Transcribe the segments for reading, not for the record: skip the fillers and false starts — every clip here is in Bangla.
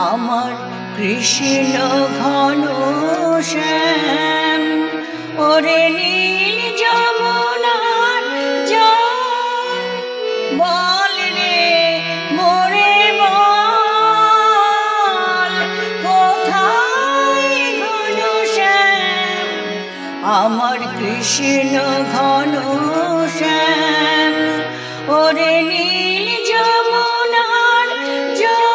আমার কৃষ্ণ ঘন শ্যাম, ওরে নীল যমুনার জল, বল রে মোরে বল, কোথায় ঘন শ্যাম, আমার কৃষ্ণ ঘন শ্যাম, ওরে নীল যমুনার জল।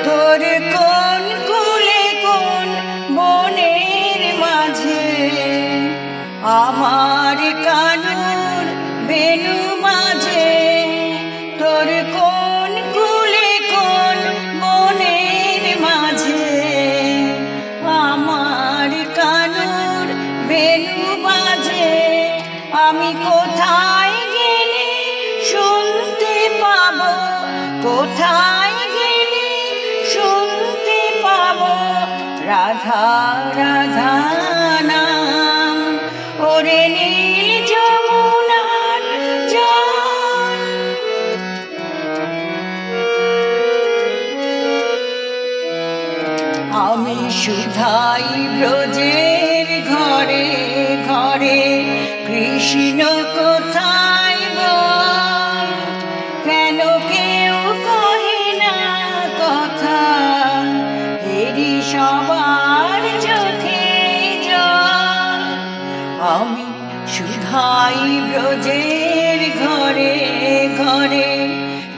তোর কোন কুলে কোন বনের মাঝে আমার কানুর বেনু বাজে, তোর কোন কুলে কোন বনের মাঝে আমার কানুর বেনু বাজে, আমি কোথায় গেলে শুনতে পাবো, কোথায় শুনতে পাবো রাধা রাধা নাম, ওরে নীল যমুনার জল। আমি সুধাই ব্রজের ঘরে ঘরে, কৃষ্ণ কোথায় বল, কেন কেউ কহে না কথা, এরি সবার চোখে জল। আমি সুধাই ব্রজের ঘরে ঘরে,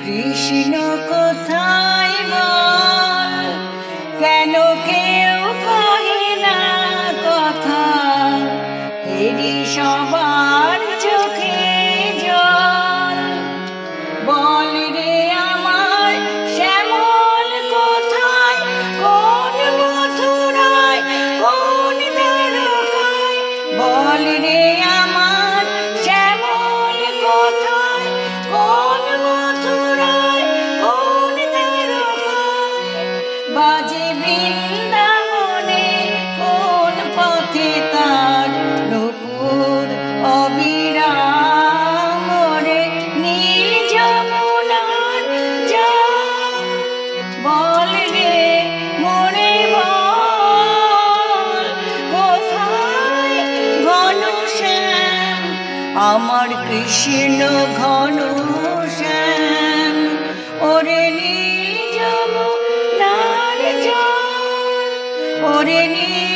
কৃষ্ণ কোথায় বল, কেন কেউ কহে না কথা, এরি সবার চোখে জল। বল রে আমার শ্যামল কোথায়, কোন মথুরায় কোন দ্বারকায়, বল রে আমার শ্যামল কোথায়, কোন মথুরায় কোন দ্বারকায়, বাজে বৃন্দাবনে কোন পথে তার নূপুর অবিরাম, রে নীল যমুনার জল। বল রে মোরে বল, কোথায় ঘন শ্যাম, আমার কৃষ্ণ ঘন শ্যাম, ওরে নীল যমুনার জল, ওরে নীল